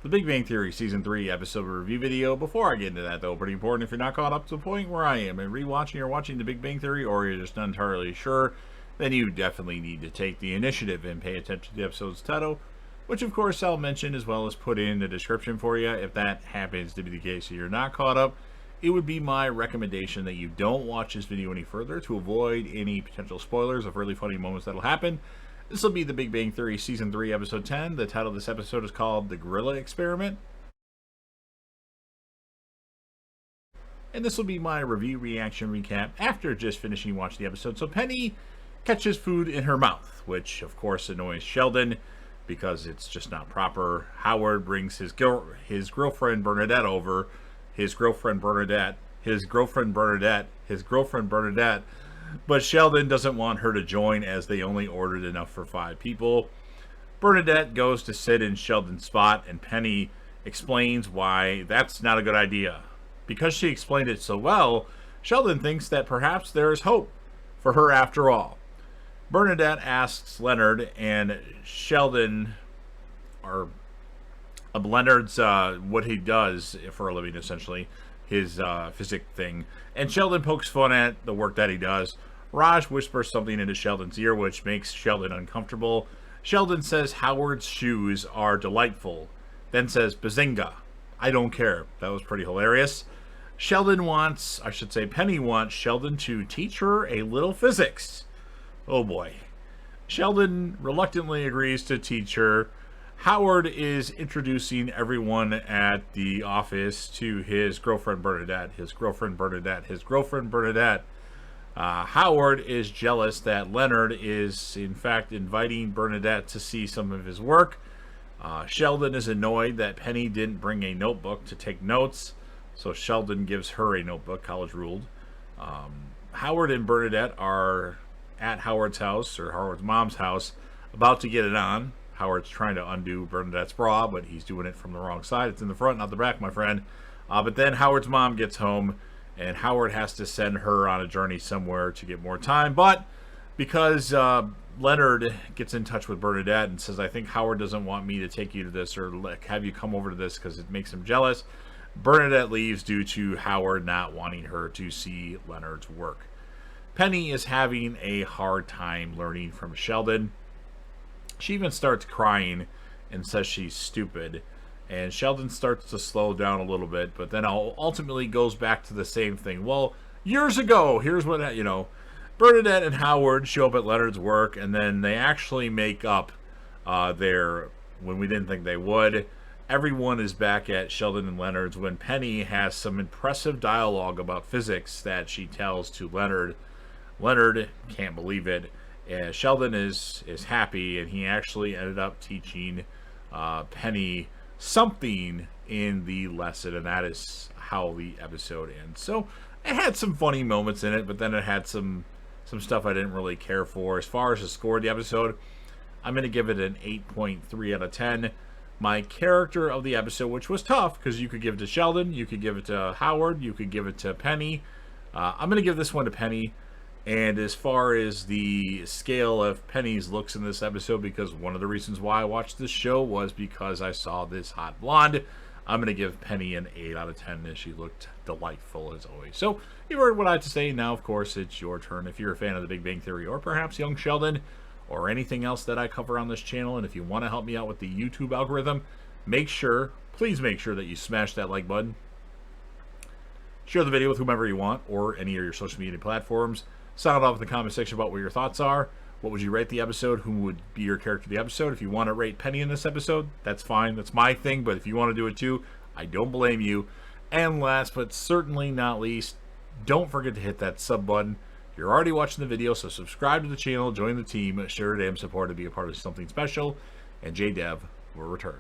The Big Bang Theory Season 3 episode review video. Before I get into that, though, pretty important, if you're not caught up to the point where I am and rewatching or watching The Big Bang Theory, or you're just not entirely sure, then you definitely need to take the initiative and pay attention to the episode's title, which of course I'll mention as well as put in the description for you. If that happens to be the case and you're not caught up, it would be my recommendation that you don't watch this video any further to avoid any potential spoilers of really funny moments that'll happen. This will be The Big Bang Theory Season 3, Episode 10. The title of this episode is called The Gorilla Experiment. And this will be my review, reaction, recap after just finishing watching the episode. So Penny catches food in her mouth, which of course annoys Sheldon because it's just not proper. Howard brings his girlfriend Bernadette over. His girlfriend Bernadette. But Sheldon doesn't want her to join as they only ordered enough for 5 people. Bernadette goes to sit in Sheldon's spot, and Penny explains why that's not a good idea. Because she explained it so well, Sheldon thinks that perhaps there is hope for her after all. Bernadette asks Leonard and Sheldon, or Leonard's what he does for a living, essentially, his physics thing, and Sheldon pokes fun at the work that he does. Raj whispers something into Sheldon's ear, which makes Sheldon uncomfortable. Sheldon says Howard's shoes are delightful, then says bazinga, I don't care. That was pretty hilarious. Penny wants Sheldon to teach her a little physics. Oh boy. Sheldon reluctantly agrees to teach her. Howard is introducing everyone at the office to his girlfriend Bernadette. Howard is jealous that Leonard is, in fact, inviting Bernadette to see some of his work. Sheldon is annoyed that Penny didn't bring a notebook to take notes, so Sheldon gives her a notebook, college ruled. Howard and Bernadette are at Howard's house, or Howard's mom's house, about to get it on. Howard's trying to undo Bernadette's bra, but he's doing it from the wrong side. It's in the front, not the back, my friend. But then Howard's mom gets home, and Howard has to send her on a journey somewhere to get more time. But because Leonard gets in touch with Bernadette and says, I think Howard doesn't want me to take you to this or have you come over to this because it makes him jealous, Bernadette leaves due to Howard not wanting her to see Leonard's work. Penny is having a hard time learning from Sheldon. She even starts crying and says she's stupid. And Sheldon starts to slow down a little bit, but then ultimately goes back to the same thing. Well, years ago, here's what, Bernadette and Howard show up at Leonard's work, and then they actually make up when we didn't think they would. Everyone is back at Sheldon and Leonard's when Penny has some impressive dialogue about physics that she tells to Leonard. Leonard can't believe it. Sheldon is happy, and he actually ended up teaching Penny something in the lesson, and that is how the episode ends. So it had some funny moments in it, but then it had some stuff I didn't really care for. As far as the score of the episode, I'm going to give it an 8.3 out of 10. My character of the episode, which was tough because you could give it to Sheldon, you could give it to Howard, you could give it to Penny. I'm going to give this one to Penny. And as far as the scale of Penny's looks in this episode, because one of the reasons why I watched this show was because I saw this hot blonde, I'm going to give Penny an 8 out of 10, as she looked delightful as always. So you've heard what I have to say. Now, of course, it's your turn. If you're a fan of The Big Bang Theory, or perhaps Young Sheldon, or anything else that I cover on this channel, and if you want to help me out with the YouTube algorithm, please make sure that you smash that like button. Share the video with whomever you want, or any of your social media platforms. Sound off in the comment section about what your thoughts are. What would you rate the episode? Who would be your character of the episode? If you want to rate Penny in this episode, that's fine. That's my thing. But if you want to do it too, I don't blame you. And last but certainly not least, don't forget to hit that sub button. You're already watching the video, so subscribe to the channel, join the team, share your damn support to be a part of something special. And JDev will return.